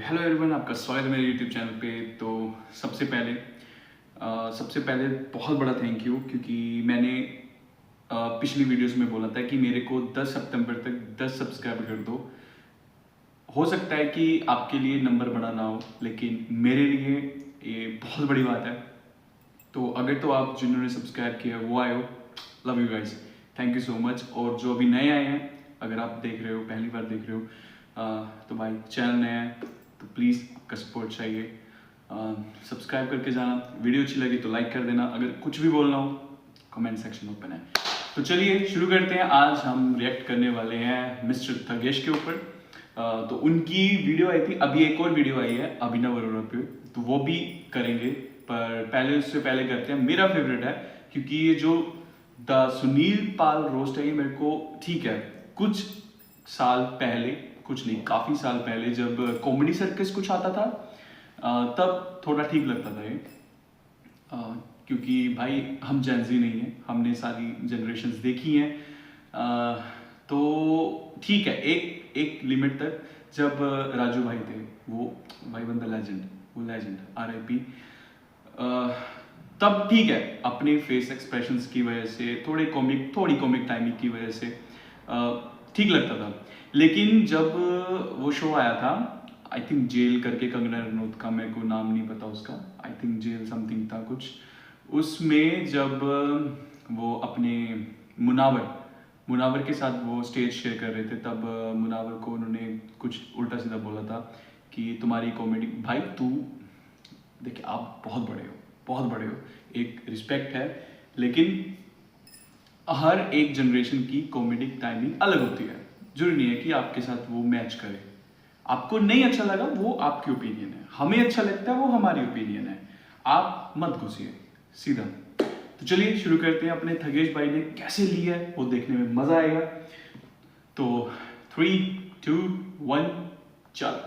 Hello everyone, आपका स्वागत है मेरे यूट्यूब चैनल पे। तो सबसे पहले बहुत बड़ा थैंक यू, क्योंकि मैंने पिछली वीडियोस में बोला था कि मेरे को 10 सितंबर तक 10 सब्सक्राइब कर दो। हो सकता है कि आपके लिए नंबर बड़ा ना हो, लेकिन मेरे लिए ये बहुत बड़ी बात है। तो अगर तो आप जिन्होंने सब्सक्राइब किया वो आए हो, love you guys, thank you so much. और जो अभी नए आए हैं, अगर आप देख रहे हो, पहली बार देख रहे हो, तो भाई चैनल नया है तो प्लीज़ आपका सपोर्ट चाहिए। सब्सक्राइब करके जाना, वीडियो अच्छी लगी तो लाइक कर देना, अगर कुछ भी बोलना हो कमेंट सेक्शन ओपन है। तो चलिए शुरू करते हैं। आज हम रिएक्ट करने वाले हैं मिस्टर थगेश के ऊपर। तो उनकी वीडियो आई थी, अभी एक और वीडियो आई है अभिनव अरोड़ा पे, तो वो भी करेंगे। पर पहले उससे पहले करते हैं, मेरा फेवरेट है, क्योंकि ये जो द सुनील पाल रोस्ट है, ये मेरे को ठीक है, कुछ साल पहले, कुछ नहीं काफ़ी साल पहले जब कॉमेडी सर्कस कुछ आता था तब थोड़ा ठीक लगता था ये, क्योंकि भाई हम जेनजी नहीं हैं, हमने सारी जनरेशन्स देखी हैं। तो ठीक है, एक लिमिट तक। जब राजू भाई थे, वो भाई बंदा लेजेंड, वो लेजेंड RIP, तब ठीक है, अपने फेस एक्सप्रेशंस की वजह से, थोड़ी कॉमिक टाइमिंग की वजह से ठीक लगता था। लेकिन जब वो शो आया था, आई थिंक जेल करके, कंगना रनौत का, मेरे को नाम नहीं पता उसका, आई थिंक जेल समथिंग था कुछ, उसमें जब वो अपने मुनावर के साथ वो स्टेज शेयर कर रहे थे, तब मुनावर को उन्होंने कुछ उल्टा सीधा बोला था कि तुम्हारी कॉमेडी, भाई तू देखिए, आप बहुत बड़े हो, एक रिस्पेक्ट है, लेकिन हर एक जनरेशन की कॉमेडिक टाइमिंग अलग होती है। जरूरी नहीं है कि आपके साथ वो मैच करे। आपको नहीं अच्छा लगा वो आपकी ओपिनियन है, हमें अच्छा लगता है वो हमारी ओपिनियन है। आप मत घुसिए सीधा। तो चलिए शुरू करते हैं। अपने थगेश भाई ने कैसे लिया है वो देखने में मजा आएगा। तो 3, 2, 1 चल।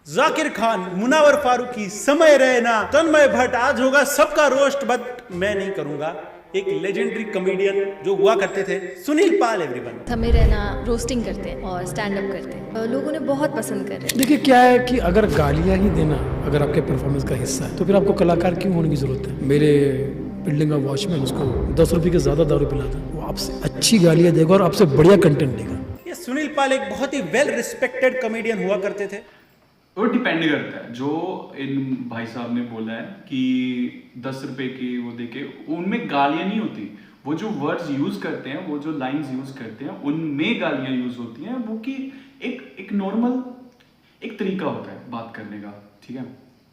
जाकिर खान, मुनावर फारूकी, समय रहना, तन्मय भट्ट, आज होगा सबका रोस्ट, बट मैं नहीं करूंगा। एक लेजेंडरी कॉमेडियन जो हुआ करते थे, सुनील पाल। एवरीवन समय रहना रोस्टिंग करते हैं और स्टैंड अप करते हैं, लोगों ने बहुत पसंद कर रहे हैं। देखिए क्या है कि अगर गालियां ही देना अगर आपके परफॉर्मेंस का हिस्सा है, तो फिर आपको कलाकार क्यों होने की जरूरत है। मेरे बिल्डिंग का वॉचमैन, उसको 10 रुपये के ज्यादा दारू पिलाता, वो आपसे अच्छी गालियां देगा और आपसे बढ़िया कंटेंट देगा। ये सुनील पाल एक बहुत ही वेल रिस्पेक्टेड कॉमेडियन हुआ करते थे। वो डिपेंड करता है, जो इन भाई साहब ने बोला है कि 10 रुपए की वो देके, उनमें गालियां नहीं होती। वो जो वर्ड्स यूज करते हैं, वो जो लाइंस यूज करते हैं, उनमें गालियां यूज होती हैं। वो कि एक नॉर्मल एक तरीका होता है बात करने का, ठीक है,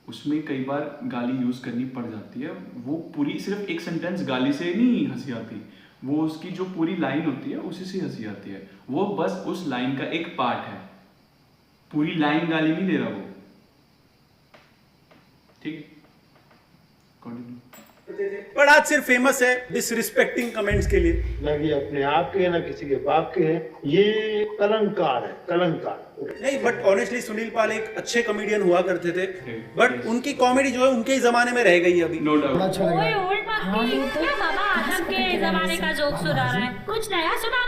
उसमें कई बार गाली यूज करनी पड़ जाती है। वो पूरी सिर्फ एक सेंटेंस गाली से नहीं हंसी आती, वो उसकी जो पूरी लाइन होती है उसी से हंसी आती है। वो बस उस लाइन का एक पार्ट है, पूरी लाइन गाली नहीं दे रहा वो, ठीक है। पर आज सिर्फ फेमस है डिसरिस्पेक्टिंग कमेंट्स के लिए। ना कि अपने आप के, ना किसी के बाप के हैं, ये कलंकार है, कलंकार नहीं, बट ऑनेस्टली सुनील पाल एक अच्छे कॉमेडियन हुआ करते थे, बट उनकी कॉमेडी जो है उनके ही जमाने में रह गई है अभी। No doubt. ओए ओल्ड मस्ती क्या बाबा आदम के जमाने का जोक सुना रहा है, कुछ नया सुनाना।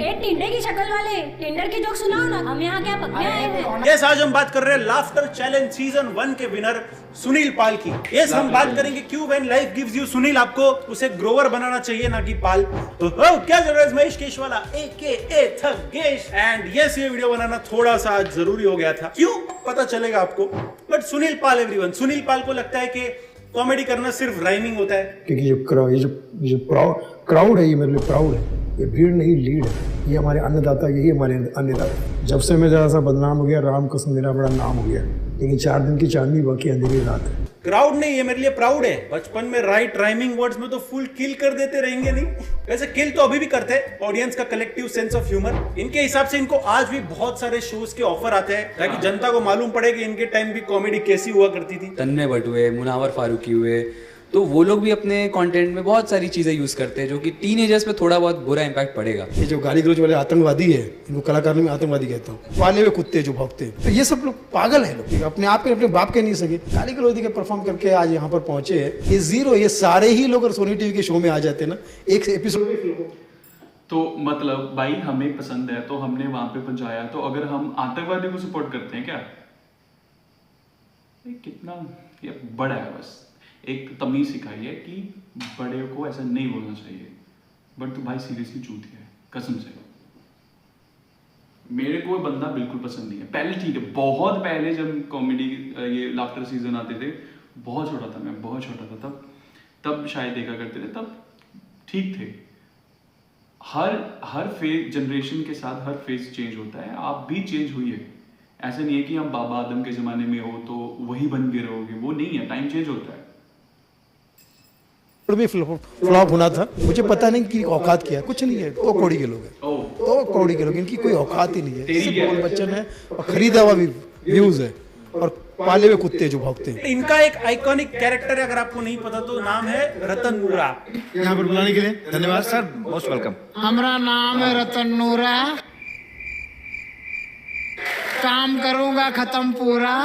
एक टिंडे की शक्ल वाले टिंडर की जोक सुनाओ ना, हम यहाँ क्या पकने आए हैं। यस, आज हम बात कर रहे हैं लाफ्टर चैलेंज सीजन 1 के विनर सुनील पाल की। यस, हम बात करेंगे क्यों when life gives you Sunil आपको उसे ग्रोवर बनाना चाहिए, ना कि पाल। तो क्या चल रहा है, Mahesh Keshwala AKA Thagesh. And yes, ये वीडियो बनाना थोड़ा सा जरूरी हो गया था, क्यों पता चलेगा आपको। बट सुनील पाल, एवरीवन, सुनील पाल को लगता है कि कॉमेडी करना सिर्फ राइमिंग होता है। क्योंकि ये जो क्राउड है, ये मेरे लिए प्राउड है। ये भीड़ नहीं, लीड है। ये हमारे अन्नदाता, यही हमारे अन्नदाता। जब से मैं ज़रा सा बदनाम हो गया, राम कसम मेरा बड़ा नाम हो गया, लेकिन 4 दिन की चांदनी, बाकी अंधेरी रात है। क्राउड नहीं, ये मेरे लिए प्राउड है। बचपन में राइट राइमिंग वर्ड्स में तो फुल किल कर देते रहेंगे नहीं, वैसे किल तो अभी भी करते हैं। ऑडियंस का कलेक्टिव सेंस ऑफ ह्यूमर, इनके हिसाब से इनको आज भी बहुत सारे शोज के ऑफर आते हैं, ताकि जनता को मालूम पड़े कि इनके टाइम भी कॉमेडी कैसी हुआ करती थी। तन्मय भट्ट हुए, मुनावर फारूकी हुए, तो वो लोग भी अपने कंटेंट में बहुत सारी चीजें यूज करते हैं, जो कि टीनेजर्स पे थोड़ा बहुत बुरा इंपैक्ट पड़ेगा। ये जो गाली गलौज वाले आतंकवादी है, इनको कलाकार में आतंकवादी कहता हूँ। पाले हुए कुत्ते जो भौंकते हैं, तो ये सब लोग पागल है। लोग अपने आप के, अपने बाप के नहीं सके, गाली गलौज के परफॉर्म करके आज यहाँ पर पहुंचे हैं। ये जीरो, ये सारे ही लोग अगर सोनी टीवी के शो में आ जाते हैं ना, एक एपिसोड में तो मतलब भाई हमें पसंद है तो हमने वहां पे पहुंचाया, तो अगर हम आतंकवादी को सपोर्ट करते हैं क्या? ये कितना ये बड़ा है। बस एक तमीज सिखाई है कि बड़े को ऐसा नहीं बोलना चाहिए, बट तो भाई सीरियसली चूतिया है कसम से। मेरे को बंदा बिल्कुल पसंद नहीं है। पहले ठीक है, बहुत पहले जब कॉमेडी ये लाफ्टर सीजन आते थे, बहुत छोटा था मैं, बहुत छोटा था तब शायद देखा करते थे, तब ठीक थे। हर फेज जनरेशन के साथ हर फेज चेंज होता है, आप भी चेंज हुई है। ऐसा नहीं है कि हम बाबा आदम के ज़माने में हो तो वही बन के रहोगे, वो नहीं है, टाइम चेंज होता है। भी फ्लॉप होना था, मुझे पता नहीं कि औकात क्या है, कुछ नहीं है, तो कौड़ी के लोग हैं, तो कौड़ी के लोग, इनकी कोई औकात ही नहीं है। सिर्फ बोल बच्चन है और खरीदा हुआ व्यूज है और पाले हुए कुत्ते जो भौंकते हैं। इनका एक आइकॉनिक कैरेक्टर है, अगर आपको नहीं पता तो नाम है रतन नूरा। यहाँ पर बुलाने के लिए धन्यवाद सर, मोस्ट वेलकम। हमारा नाम है रतन नूरा, काम करूंगा खत्म पूरा।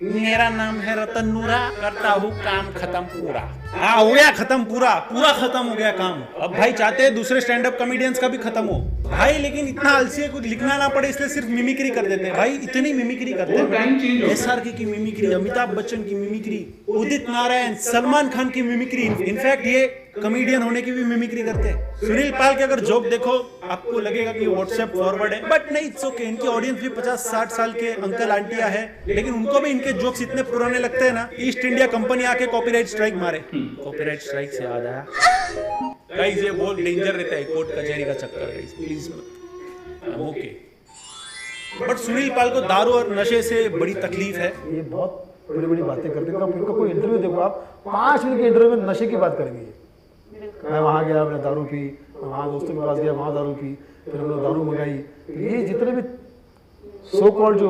मेरा नाम है रतन नूरा, करता हूँ काम खत्म पूरा। हाँ हो गया खत्म, पूरा खत्म हो गया काम। अब भाई चाहते हैं दूसरे स्टैंड अप कॉमेडियंस का भी खत्म हो भाई, लेकिन इतना आलसी है, कुछ लिखना ना पड़े इसलिए सिर्फ मिमिक्री कर देते हैं भाई। इतनी मिमिक्री करते हैं, SRK की मिमिक्री, अमिताभ बच्चन की मिमिक्री, उदित नारायण, सलमान खान की मिमिक्री, इनफैक्ट ये कॉमेडियन होने की भी मिमिक्री करते हैं। सुनील पाल के अगर जोक देखो आपको लगेगा कि व्हाट्सएप फॉरवर्ड है, बट नहीं, इट्स ओके। इनकी ऑडियंस भी 50-60 साल के अंकल आंटियां है, लेकिन उनको भी इनके जोक्स इतने पुराने लगते हैं ना, ईस्ट इंडिया कंपनी आके कॉपीराइट स्ट्राइक मारे। कॉपीराइट स्ट्राइक से याद आया गाइस, ये बहुत डेंजर रहता है कोर्ट कचहरी का चक्कर, guys please okay. But Sunil Pal को दारू और नशे से बड़ी तकलीफ है। ये बहुत बड़ी बड़ी बातें करते हैं। आप इनका कोई इंटरव्यू देखो, आप 5 मिनट के इंटरव्यू में नशे की बात करेंगे। मैं वहाँ गया, मैंने दारू पी, वहाँ दोस्तों के पास गया, वहाँ दारू पी, फिर हमने दारू मंगाई। ये जितने भी सो कॉल्ड जो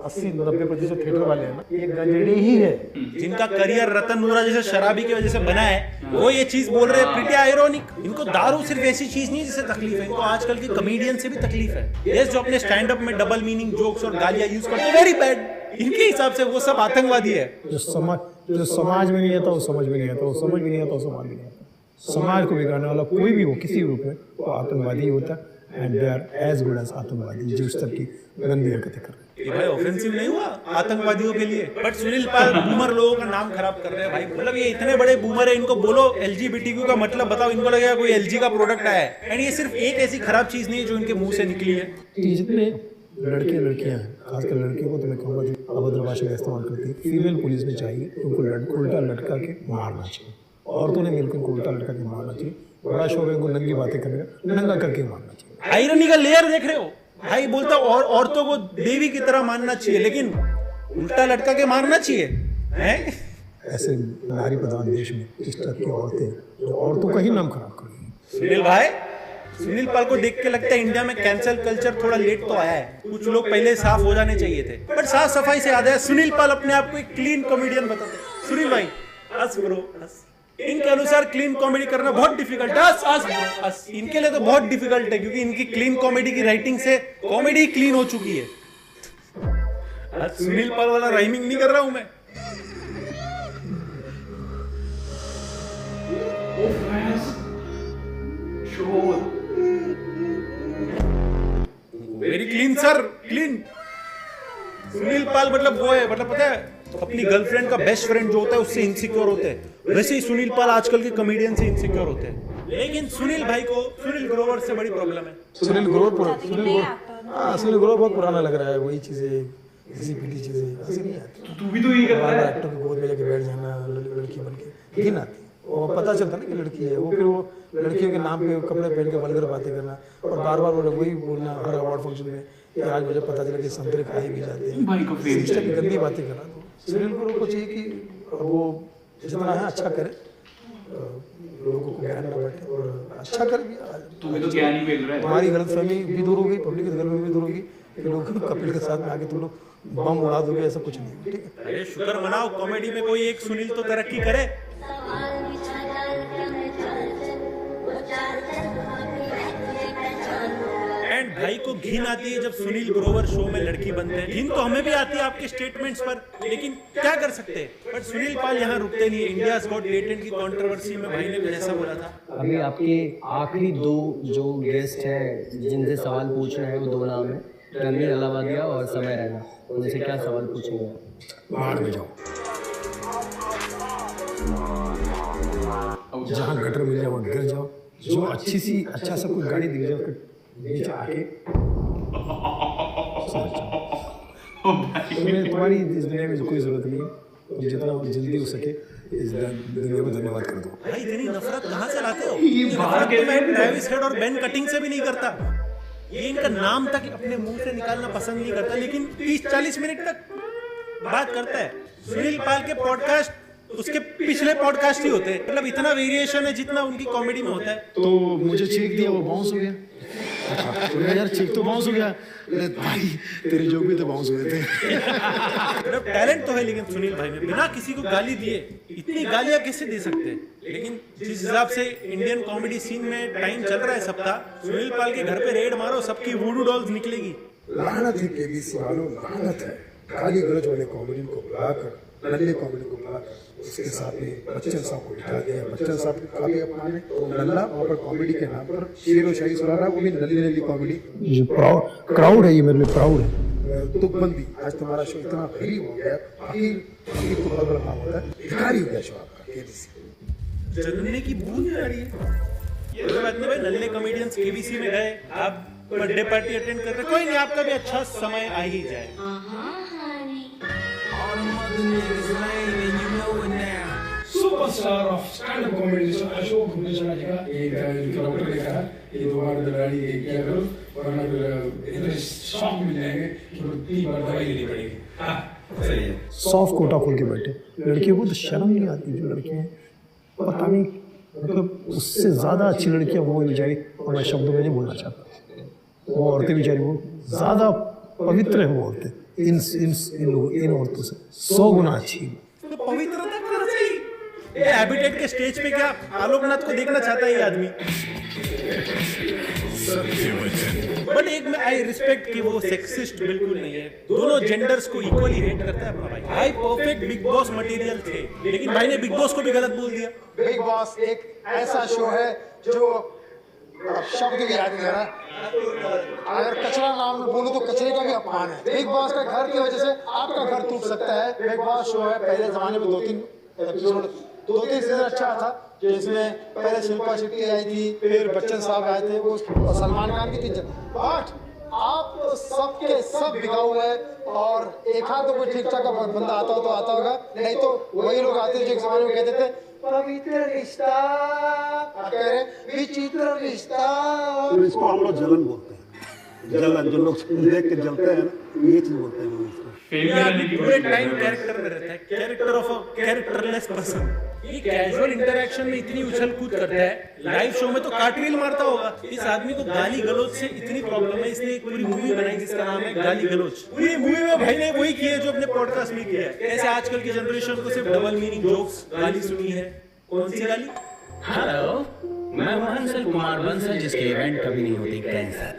80-90% थिएटर वाले हैं ना, ये गंजड़ी ही है। जिनका करियर रतन नूरा जैसे शराबी की वजह से बना है, वो ये चीज बोल रहे हैं, प्रिटी आयरोनिक। इनको दारू सिर्फ ऐसी चीज नहीं जिससे तकलीफ है, इनको आजकल की कॉमेडियन से भी तकलीफ है। ये जो अपने स्टैंड अप में डबल मीनिंग जोक्स और गालियां यूज करते हैं, वेरी बैड। इनके हिसाब से वो सब आतंकवादी है। जो समाज में नहीं आता वो समझ में नहीं आता, वो समझ में नहीं आता वो समाज में नहीं आता। समाज को बिगाड़ने वाला कोई भी हो, किसी रूप में, वो आतंकवादी ही होता है। And they are as good as आतंकवादी जो इस तरह की गंदी हरकतें कर रहे हैं। ये भाई ऑफेंसिव नहीं हुआ आतंकवादियों के लिए? बट सुनील पाल बूमर लोगों का नाम खराब कर रहे हैं भाई। मतलब ये इतने बड़े बूमर है, इनको बोलो LGBTQ का मतलब बताओ, इनको लगेगा कोई LG का प्रोडक्ट आया है। एंड ये सिर्फ एक ऐसी खराब चीज नहीं है जो इनके मुंह से निकली है। जितने लड़के लड़कियां हैं, खासकर लड़कियों को तो मैं कहूँगा जो अभद्र भाषा का इस्तेमाल करती है, फीमेल पुलिस में चाहिए उनको उल्टा लटका के मारना चाहिए। औरतों ने मिलकर उनको उल्टा लटका के मारना चाहिए। बड़ा शौक है उनको नंगी बातें करने का, नंगा करके मारना चाहिए। आयरनी का लेयर देख रहे हो भाई? बोलता और औरतों को देवी की तरह मानना चाहिए, लेकिन उल्टा लटका के मारना चाहिए हैं? ऐसे नारी प्रधान देश में इस तरह की औरतें जो औरतों का ही नाम खराब कर रही हैं। सुनील भाई, सुनील पाल को देख के लगता है इंडिया में कैंसल कल्चर थोड़ा लेट तो आया है। कुछ लोग पहले साफ हो जाने चाहिए थे, बट साफ सफाई से याद है, सुनील पाल अपने आप को एक क्लीन कॉमेडियन बताते हैं। सुनील भाई हंस ब्रो हंस। इनके अनुसार क्लीन कॉमेडी करना बहुत डिफिकल्ट है। हंस। इनके लिए तो बहुत डिफिकल्ट है, क्योंकि इनकी क्लीन कॉमेडी की राइटिंग से कॉमेडी क्लीन हो चुकी है। सुनील पाल वाला राइमिंग नहीं कर रहा हूं मैं। Very clean sir, clean. Sunil Pal मतलब वो है, मतलब पता है अपनी गर्लफ्रेंड का बेस्ट फ्रेंड जो होता है उससे इनसिक्योर होते हैं, वैसे ही सुनील पाल आजकल के कॉमेडियन से इनसिक्योर होते हैं। लेकिन सुनील भाई को सुनील ग्रोवर से बड़ी प्रॉब्लम है। सुनील ग्रोवर बहुत पुराना लग रहा है। वही चीजें, घिसी पीटी चीजें ऐसी नहीं आती। तू भी तो यही कर रहा है, एक्टर की गोद में लेके बैठ जाना, लड़की बन के घिन आती। और पता चलता ना कि लड़की है, वो फिर वो लड़कियों के नाम पे कपड़े पहन के वल्गर बातें करना और बार बार वही बोलना हर अवार्ड फंक्शन में कि आज मुझे पता चला कि संतरे खाए भी जाते हैं। भाई को फेम इस तरह की गंदी बातें करना। तो सुनील को चाहिए कि वो जितना है अच्छा करे, लोगों को ज्ञान न बैठे और अच्छा कर भी। तुम्हें तो ज्ञान ही मिल रहा है। तुम्हारी गलतफहमी भी दूर होगी, पब्लिक की गलतफहमी भी दूर होगी कि लोग कपिल के साथ में आके तुम लोग बम उड़ा दोगे, ऐसा कुछ नहीं। ठीक है, अरे शुक्र मनाओ कॉमेडी में कोई एक सुनील तो तरक्की करे। एंड भाई को घिन आती है जब सुनील ग्रोवर शो में लड़की बनते हैं। घिन तो हमें भी आती है आपके स्टेटमेंट्स पर, लेकिन क्या कर सकते हैं। बट सुनील पाल यहाँ रुकते नहीं है। इंडिया गॉट टैलेंट की कंट्रोवर्सी में भाई ने जैसा बोला था। अभी आपके आखिरी दो जो गेस्ट हैं जिनसे सवाल पूछना है वो दो नाम है, रणवीर अलाहाबादिया और समय रैना। उनसे क्या सवाल पूछेंगे? बाहर में जाओ, जहाँ गटर मिल जाए वहाँ गिर जाओ, जो अच्छा सा कोई गाड़ी दिख जाए उसके नीचे आके तुम्हारी इस दुनिया में कोई जरूरत नहीं है। जितना जल्दी हो सके इस दुनिया में धन्यवाद कर दो। भाई इतनी नफरत कहाँ से लाते हो? नफरत तो मैं ट्रेविस हेड और बेन कटिंग से भी नहीं करता। ये इनका नाम तक अपने मुंह से निकालना पसंद नहीं करता, लेकिन 30-40 मिनट तक बात करता है। सुनील पाल के पॉडकास्ट उसके पिछले पॉडकास्ट ही होते हैं, मतलब इतना वेरिएशन है जितना उनकी कॉमेडी में होता है। तो मुझे चेक दिया, वो बाउंस हो गया। तो यार चेक तो बाउंस हो गया, भाई तेरे जोक भी तो बाउंस हुए थे। मतलब टैलेंट तो है, लेकिन सुनील भाई में बिना किसी को गाली दिए इतनी गालियां कैसे दे सकते हैं। लेकिन जिस हिसाब से इंडियन कॉमेडी सीन में टाइम चल रहा है सप्ताह, सुनील पाल के घर पे रेड मारो, सबकी वुडू डॉल्स निकलेगी। लानत है केबीसी वालों, लानत है। गाली गलौज वाले कॉमेडी को बुलाकर, नल्ले कॉमेडी को बुलाकर उसके साथ में बच्चन साहब को बिठा दिया। बच्चन साहब काफी अपमाने नल्ला और कॉमेडी के नाम पर शेर व शायरी सुना रहा, वो भी नल्ली कॉमेडी। जो क्राउड है ये मेरे लिए प्राउड है। तुकबंदी आज तुम्हारा शो इतना भारी हो गया, आखिर तो बहुत बड़ा काम होता है, भिखारी हो गया शो आपका केबीसी। जलने की बूंद आ रही है। ये बात नहीं भाई, नल्ले कॉमेडियंस केबीसी में गए, आप बर्थडे पार्टी अटेंड कर रहे, कोई नहीं, आपका भी अच्छा समय आ ही जाए। Superstar of stand up comedy Ashok Bhushan ji का एक डॉक्टर ने कहा ये दोबारा दलाली किया करो वरना इतने शॉक मिल जाएंगे कि 3 बार दवाई लेनी पड़ेगी। सही है। सॉफ्ट कोटा खोल के बैठे लड़कियों को तो शर्म नहीं आती। जो लड़कियां पता नहीं, मतलब उससे ज्यादा अच्छी लड़कियां वो बेचारी, और मैं शब्दों में नहीं बोलना चाहता, वो औरतें बेचारी वो ज्यादा पवित्र है। वो औरतें इन औरतों से 100 गुना अच्छी। तो पवित्रता ये हैबिटेट के स्टेज पे क्या आलोकनाथ को देखना चाहता है ये आदमी। बट एक में आई रिस्पेक्ट कि वो सेक्सिस्ट बिल्कुल नहीं है, दोनों जेंडर्स को इक्वली हेट करता है अपना भाई। भाई परफेक्ट बिग बॉस मटेरियल थे, लेकिन भाई ने बिग बॉस को भी गलत बोल दिया। बिग बॉस एक ऐसा शो है जो शब्द भी याद नहीं आ रहा। अगर कचरा नाम में बोलूं तो कचरे का भी अपमान है। बिग बॉस का घर की वजह से आपका घर टूट सकता है। बिग बॉस शो है, पहले जमाने में 2-3 एपिसोड 2-3 सीजन अच्छा था, जिसमें पहले शिल्पा शेट्टी आई थी, फिर बच्चन साहब आए थे, वो सलमान खान की 3। बट आप तो सबके सब बिकाऊ है, और एक हाथ तो कोई ठीक ठाक बंदा आता हो तो आता होगा, नहीं तो वही लोग आते जो एक जमाने में कहते थे पवित्र रिश्ता, कह रहे विचित्र रिश्ता। तो इसको हम लोग जलन बोलते हैं। जलन, जो लोग देख के जलते हैं ना, ये चीज बोलते हैं लोग इसको। पूरे टाइम कैरेक्टर में रहता है, character of a characterless person. ये कैजुअल इंटरेक्शन में इतनी उछल कूद करता है, लाइव शो में तो कार्टरील मारता होगा। इस आदमी को गाली गलौज से इतनी प्रॉब्लम है, इसने एक पूरी मूवी बनाई जिसका नाम है गाली गलौज। पूरी मूवी में भाई ने वही किया जो अपने पॉडकास्ट में किया है। ऐसे आजकल की जनरेशन को सिर्फ डबल मीनिंग जोक्स गाली सुनी है। कौन सी गाली? हेलो, मैं हूं हंसल कुमार बंसल, जिसके इवेंट कभी नहीं होती कैंसर।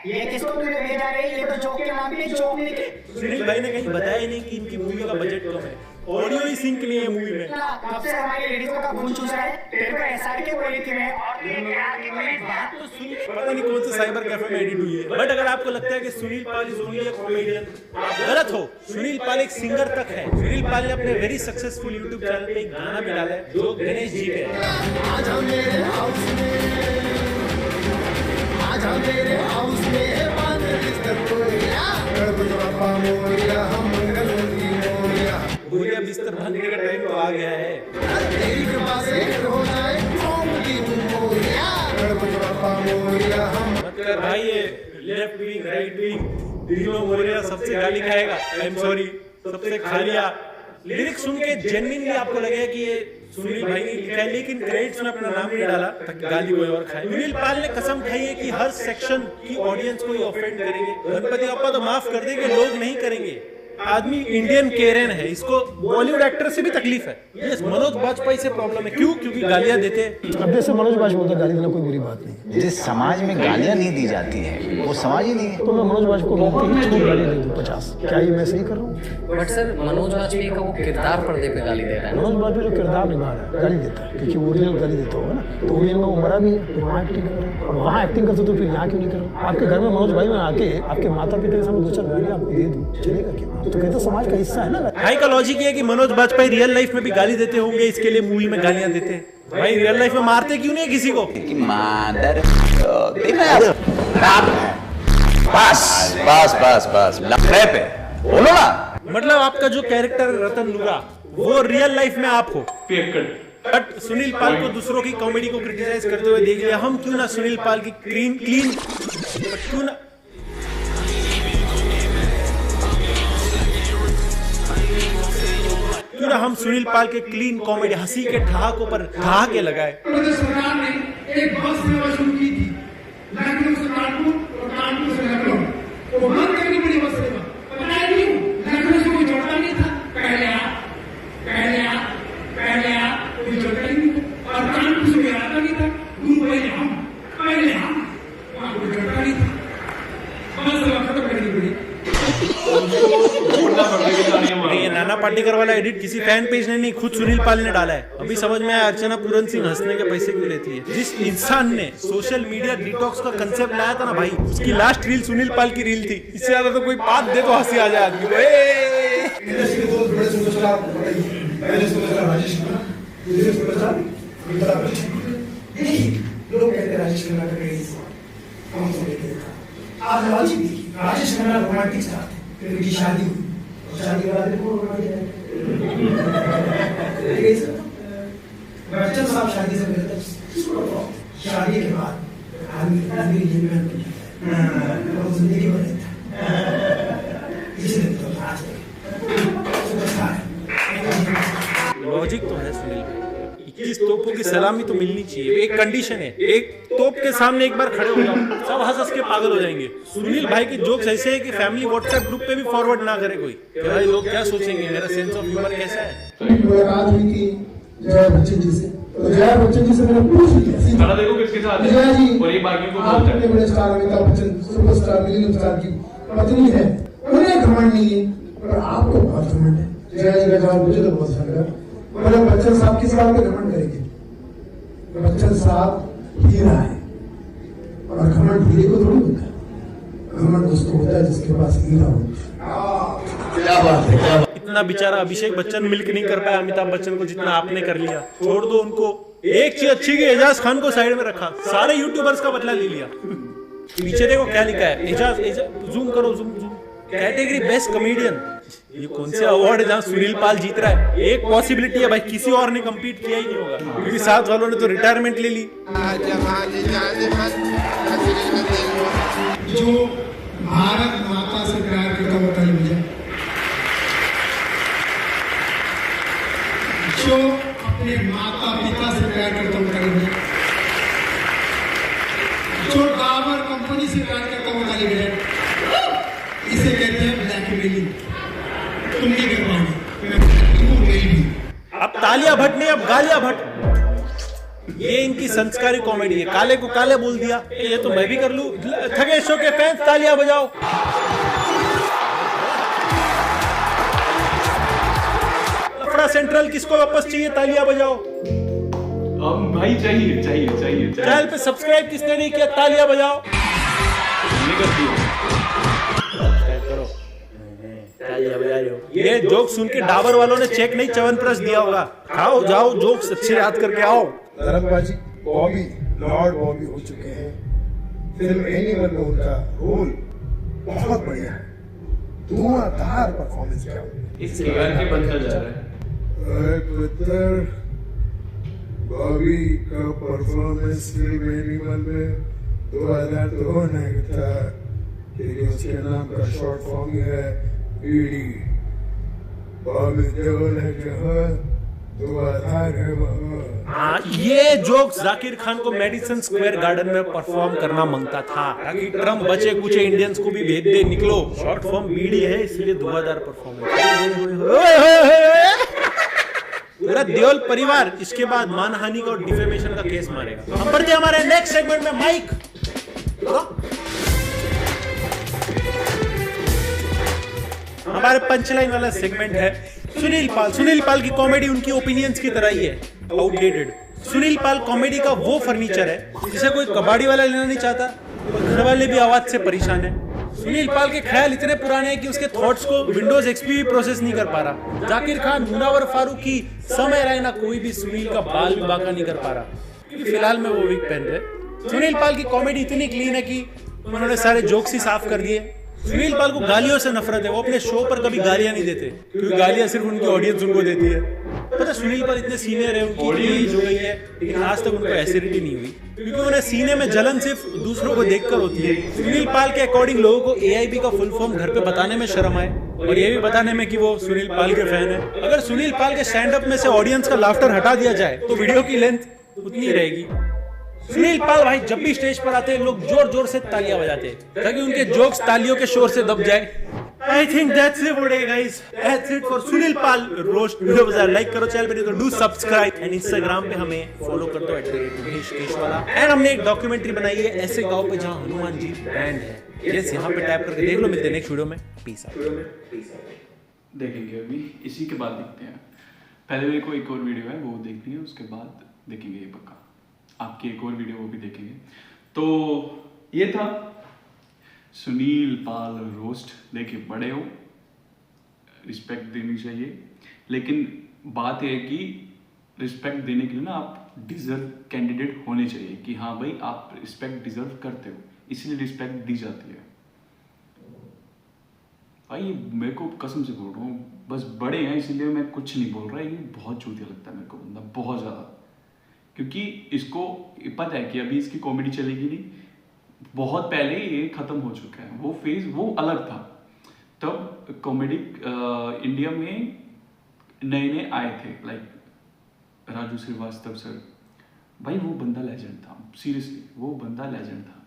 ये किसको तूने भेजा रे? ये तो जोक के नाम पे जोक निकले। सुनील भाई ने कहीं बताया ही नहीं कि इनकी मूवी का बजट कम है, ऑडियो ही सिंक नहीं है मूवी में। कब से हमारी लेडीजों का खून चूस रहा है? तेरे को एसआर के बोली थी मैं, और बात तो सुन, पता नहीं कौन से साइबर कैफे में एडिट हुई है। बट अगर आपको लगता है कि सुनील पाल इज ओनली अ कॉमेडियन, आप गलत हो। सुनील पाल एक सिंगर तक है। सुनील पाल ने अपने वेरी सक्सेसफुल यूट्यूब चैनल पे एक गाना भी डाला है जो गणेश जी पे है। आजा मेरे हाउस में बांध बिस्तर मोरिया, गणपति बप्पा मोरिया, हम मंगल मूर्ति मोरिया। मोरिया बिस्तर बांधने का टाइम तो आ गया है। तेरी कृपा से हो जाए ओम की मोरिया, गणपति बप्पा मोरिया, हम। मतलब भाई ये लेफ्ट विंग राइट विंग तीनों मोरिया सबसे गाली खाएगा। आई एम सॉरी, सबसे खा लिया। लिरिक्स सुन के जेन्युइनली आपको लगेगा कि ये सुनील भाई ने लिखा है, लेकिन क्रेडिट्स में अपना नाम नहीं डाला ताकि गाली कोई और खाए। सुनील पाल ने कसम खाई है कि हर सेक्शन की ऑडियंस को ये ऑफेंड करेंगे। गणपति बप्पा तो माफ कर देंगे, लोग नहीं करेंगे। आदमी इंडियन केरन है, इसको बॉलीवुड एक्टर से भी तकलीफ है। ये मनोज बाजपेयी से प्रॉब्लम है। क्यों? क्योंकि गालियां देते हैं। अब जैसे मनोज बाजपेयी बोलता गाली देना कोई बुरी बात नहीं। जिस समाज में गालियां नहीं दी जाती है वो समाज ही नहीं है। तो मैं मनोज बाजपेयी को बोलती हूँ छूट गाली दे दूँ 50। क्या ये मैं सही कर रहा हूँ? बट सर मनोज वाजपेयी का वो किरदार पर्दे पे गाली दे रहा है। मनोज बाजपेयी जो किरदार निभा रहा है गाली देता है, क्योंकि ओरिजिनल गाली देता होगा ना, तो ओरिजिनल में वो मरा भी है, तो वहाँ एक्टिंग कर रहे हैं। और वहाँ एक्टिंग करते तो फिर यहाँ क्यों नहीं कर रहा? आपके घर में मनोज भाई में आके आपके माता पिता के सामने 2-4 गाली आपको दे दूँ, चलेगा क्या? तो कहते समाज का हिस्सा है ना। भाई का लॉजिक ये है कि मनोज बाजपेयी रियल लाइफ में भी गाली देते होंगे, इसके लिए मूवी में गालियां देते हैं। भाई रियल लाइफ में मारते क्यों नहीं किसी को? मादर देख रहे हैं आप? बस बस बस बस लफड़े पे बोलो ना। मतलब आपका जो कैरेक्टर रतन नूरा वो रियल लाइफ में आप हो, बट सुनील पाल को दूसरों की कॉमेडी को क्रिटिसाइज करते हुए देख लिया। हम क्यों ना सुनील पाल की क्लीन क्यों ना हम सुनील पाल के क्लीन कॉमेडी हंसी के ठहाकों पर ठहाके लगाए। सरकार ने एक बस सेवा शुरू की थी, लखनऊ से कानपुर और कानपुर से लखनऊ, वो बंद करनी पड़ी बस सेवा। पता है क्यों? लखनऊ से कोई जोड़ता नहीं था। पहले आप कोई जोड़ता ही नहीं, और कानपुर से कोई आता नहीं था। पहले हम वहाँ कोई जोड़ता नहीं था। बस सेवा खत्म करनी पड़ी। ये नाना पाटेकर वाला एडिट किसी फैन पेज ने नहीं, खुद सुनील पाल ने डाला है। अभी समझ में आया अर्चना पूरन सिंह हंसने के पैसे क्यों लेती है। जिस इंसान ने सोशल मीडिया डिटॉक्स का कंसेप्ट लाया था ना भाई, उसकी लास्ट रील सुनील पाल की रील थी। इससे ज्यादा तो कोई बात दे तो हंसी आ जाए आदमी को। इंडस्ट्री के 2 बड़े सुपरस्टार पहले सुपरस्टार राजेश खन्ना, दूसरे सुपरस्टार अमिताभ बच्चन। लोग कहते हैं राजेश खन्ना का क्रेज कौन सा देखते हैं। आप लॉजिक देखिए, राजेश खन्ना रोमांटिक स्टार थे, फिर उनकी शादी हुई, शादी के बाद बच्चन साहब शादी से पहले शादी के बाद आदमी जिंदगी में रहता इसलिए तो लॉजिक तो है सुनील भाई। 21 तोपों की सलामी तो मिलनी चाहिए। एक कंडीशन है, एक तोप के सामने एक बार खड़े हो जाओ, सब हंस के पागल हो जाएंगे। सुनील भाई के जोक्स ऐसे है कि फैमिली व्हाट्सएप ग्रुप पे भी फॉरवर्ड ना करे कोई, कि भाई लोग क्या सोचेंगे, मेरा सेंस ऑफ ह्यूमर कैसा है। मुलाकात हुई थी जया बच्चन जी से, तो जया बच्चन जी से मैंने पूछ लिया, देखो किसके साथ जया जी और ये बाकी को आप इतने बड़े star Amitabh Bachchan superstar million star की पत्नी है, उन्हें घमंड नहीं है और आपको बहुत घमंड है। जया जी का जवाब मुझे तो बहुत अच्छा लगा। बोले बच्चन साहब किस बात पे घमंड करेंगे? बच्चन साहब हीरा है और घमंड हीरे को थोड़ी होता है, घमंड उसको होता है जिसके पास हीरा हो। क्या बात है, क्या बात। इतना बेचारा अभिषेक बच्चन मिल्क नहीं कर पाया अमिताभ बच्चन को जितना आपने कर लिया। छोड़ दो उनको, एक चीज अच्छी की एजाज खान को साइड में रखा, सारे यूट्यूबर्स का बदला ले लिया। पीछे देखो क्या लिखा है, एजाज जूम करो, जूम कैटेगरी बेस्ट कॉमेडियन। ये कौन से अवार्ड है जहाँ सुनील पाल जीत रहा है? एक पॉसिबिलिटी है भाई, किसी और ने कम्पीट किया ही नहीं होगा, क्योंकि साथ वालों ने तो रिटायरमेंट ले ली। जो भारत माता से प्यार करता हुआ ताली बजाए, जो अपने माता पिता से प्यार करता हुआ ताली बजाए, जो डाबर कंपनी से प्यार करता हुआ ताली बजाए, इसे कहते हैं ब्लैकमेलिंग। तुम नहीं कर पाओगे। अब तालिया भट्ट नहीं, अब गालिया भट्ट। ये इनकी संस्कारी कॉमेडी है। काले को काले बोल दिया, ये तो मैं भी कर लूं। थगे शो के फैंस तालियां बजाओ। लफड़ा सेंट्रल किसको वापस चाहिए? तालियां बजाओ। भाई चाहिए चाहिए चाहिए। चैनल पे सब्सक्राइब किसने नहीं किया? तालियां बजाओ। ये जोक सुन के डाबर वालों ने चेक नहीं च्यवनप्राश दिया होगा। खाओ जाओ, जोक्स अच्छे याद करके आओ। धर्मबाजी बॉबी लॉर्ड बॉबी हो चुके हैं। फिल्म एनिमल में उनका रोल बहुत बढ़िया है, धुआंधार परफॉर्मेंस किया। इस घर के बनता जा रहा है। पुत्र बॉबी का परफॉर्मेंस फिल्म एनिमल में 2002 में था, क्योंकि उसके नाम का शॉर्ट फॉर्म है बीडी। बॉबी देओल है जहाँ हाँ, ये जोक जाकिर खान को मेडिसन स्क्वायर गार्डन में परफॉर्म करना मांगता था ताकि ट्रम्प बचे कुछ इंडियंस को भी भेज दे, निकलो। शॉर्ट फॉर्म बीडी है इसलिए धुआंधार परफॉर्मेंस। पूरा देओल परिवार इसके बाद मानहानि का और डिफेमेशन का केस मारेगा। हम बढ़ते हमारे नेक्स्ट सेगमेंट में। माइक हमारे पंचलाइन वाला सेगमेंट है सुनील पाल की कॉमेडी उनकी ओपिनियंस की तरह ही है, आउटडेटेड। सुनील पाल कॉमेडी का वो फर्नीचर है जिसे कोई कबाड़ी वाला लेना नहीं चाहता और घर वाले भी आवाज से परेशान है। सुनील पाल के ख्याल इतने पुराने हैं कि उसके थॉट्स को विंडोज एक्सपी भी प्रोसेस नहीं कर पा रहा। जाकिर खान, मुनावर फारूकी, समय रैना, कोई भी सुनील का बाल भी बाका नहीं कर पा रहा क्योंकि फिलहाल में वो वीक पहन रहे। सुनील पाल की कॉमेडी इतनी क्लीन है कि उन्होंने सारे जोक्स ही साफ कर दिए। सुनील पाल को गालियों से नफरत है, वो अपने शो पर कभी गालियां नहीं देते क्योंकि गालियां सिर्फ उनकी ऑडियंस उनको देती है। पता सुनील पाल इतने सीनियर है, उनकी एज हो गई है लेकिन आज तक उनको एसिडिटी नहीं हुई क्योंकि उन्हें सीने में जलन सिर्फ दूसरों को देखकर होती है। सुनील पाल के अकॉर्डिंग लोगों को AIB का फुल फॉर्म घर पे बताने में शर्म आए और ये भी बताने में कि वो सुनील पाल के फैन है। अगर सुनील पाल के स्टैंड अप में से ऑडियंस का लाफ्टर हटा दिया जाए तो वीडियो की लेंथ उतनी ही रहेगी। सुनील पाल भाई जब भी स्टेज पर आते हैं लोग जोर जोर से तालियां बजाते हैं ताकि उनके जोक्स तालियों के शोर से दब जाए। I think that's it for today guys. That's it for Sunil Pal roast. Video बाजार लाइक करो, चैनल पे तो डू सब्सक्राइब एंड इंस्टाग्राम पे हमें फॉलो कर दो @केशवाला। एंड हमने एक डॉक्यूमेंट्री बनाई है ऐसे गांव पे जहां हनुमान जी बैंड है। यस, यहाँ पे टैप करके देख लो। मिलते हैं नेक्स्ट वीडियो में। Peace out. देखेंगे अभी इसी के बाद देखते हैं। पहले मेरे को एक और वीडियो है वो देखनी है, उसके बाद देखेंगे ये पक्का। आपकी एक और वीडियो वो भी देखेंगे। तो ये था सुनील पाल रोस्ट। देखिए बड़े हो, रिस्पेक्ट देनी चाहिए, लेकिन बात यह है कि रिस्पेक्ट देने के लिए ना आप डिजर्व कैंडिडेट होने चाहिए कि हाँ भाई आप रिस्पेक्ट डिजर्व करते हो, इसलिए रिस्पेक्ट दी जाती है। भाई मेरे को कसम से बोल रहा हूँ, बस बड़े हैं इसलिए मैं कुछ नहीं बोल रहा। ये बहुत चूतिया लगता है मेरे को बंदा, बहुत ज़्यादा, क्योंकि इसको पता है कि अभी इसकी कॉमेडी चलेगी नहीं, बहुत पहले ये खत्म हो चुका है। वो फेज वो अलग था, तब कॉमेडी इंडिया में नए नए आए थे, लाइक राजू श्रीवास्तव सर। भाई वो बंदा लेजेंड था, सीरियसली वो बंदा लेजेंड था।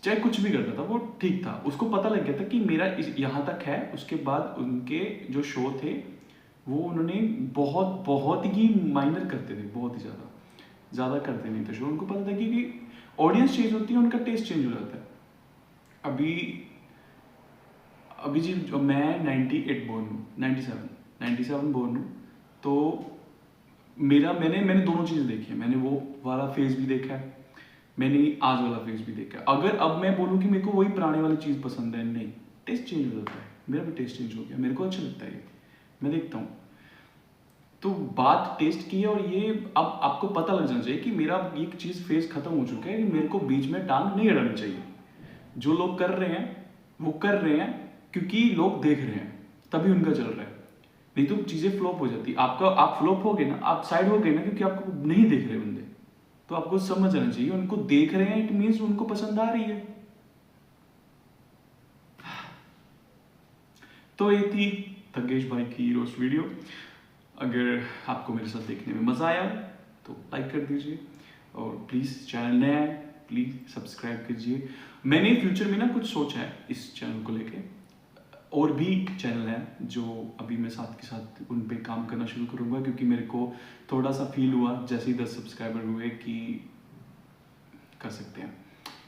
चाहे कुछ भी करता था वो ठीक था, उसको पता लग गया था कि मेरा यहाँ तक है। उसके बाद उनके जो शो थे वो उन्होंने बहुत ही माइनर करते थे, बहुत ही ज़्यादा करते नहीं थे शो। उनको पता था कि ऑडियंस चेंज होती है, उनका टेस्ट चेंज हो जाता है। अभी जी जो मैं 98 बोर्न हूँ, 97 बोर्न हूँ, तो मैंने दोनों चीज़ें देखी है। मैंने वो वाला फेज भी देखा है, मैंने आज वाला फेज भी देखा है। अगर अब मैं बोलूँ कि मेरे को वही पुराने वाली चीज़ पसंद है, नहीं, टेस्ट चेंज हो जाता है। मेरा भी टेस्ट चेंज हो गया, मेरे को अच्छा लगता है, मैं देखता हूँ। तो बात टेस्ट की है, और ये अब आपको पता लग जाना चाहिए कि मेरा एक चीज़ फेज खत्म हो चुका है, मेरे को बीच में टांग नहीं अड़ानी चाहिए। जो लोग कर रहे हैं वो कर रहे हैं क्योंकि लोग देख रहे हैं, तभी उनका चल रहा है। नहीं तो चीज़ें फ्लॉप हो जाती। आप फ्लॉप हो गए ना, आप साइड हो गए ना, क्योंकि आपको नहीं देख रहे बंदे। तो आपको समझ आना चाहिए उनको देख रहे हैं, इट मीन्स उनको पसंद आ रही है। तो ये थी तगेश भाई की रोस्ट वीडियो। अगर आपको मेरे साथ देखने में मज़ा आया तो लाइक कर दीजिए, और प्लीज़ चैनल नया है प्लीज़ सब्सक्राइब कीजिए। मैंने फ्यूचर में ना कुछ सोचा है इस चैनल को लेके, और भी चैनल हैं जो अभी मैं साथ के साथ उन पे काम करना शुरू करूँगा, क्योंकि मेरे को थोड़ा सा फील हुआ जैसे ही 10 सब्सक्राइबर हुए कि कर सकते हैं।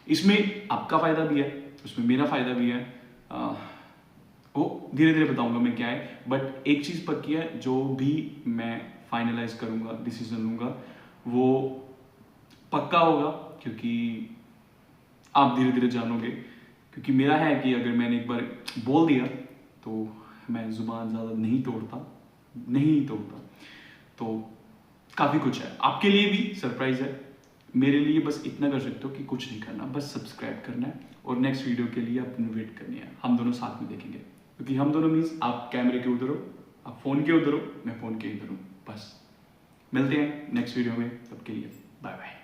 इसमें आपका फ़ायदा भी है, उसमें मेरा फ़ायदा भी है। वो धीरे धीरे बताऊंगा मैं क्या है, बट एक चीज़ पक्की है, जो भी मैं फाइनलाइज करूंगा, डिसीजन लूँगा, वो पक्का होगा, क्योंकि आप धीरे धीरे जानोगे। क्योंकि मेरा है कि अगर मैंने एक बार बोल दिया तो मैं ज़ुबान ज़्यादा नहीं तोड़ता। तो काफ़ी कुछ है, आपके लिए भी सरप्राइज़ है, मेरे लिए बस इतना कर सकते हो कि कुछ नहीं करना, बस सब्सक्राइब करना है, और नेक्स्ट वीडियो के लिए अपनी वेट करनी है। हम दोनों साथ में देखेंगे, क्योंकि हम दोनों मीन्स आप कैमरे के उधर हो, आप फ़ोन के उधर हो, मैं फ़ोन के इधर हूँ। बस मिलते हैं नेक्स्ट वीडियो में, तब के लिए बाय बाय।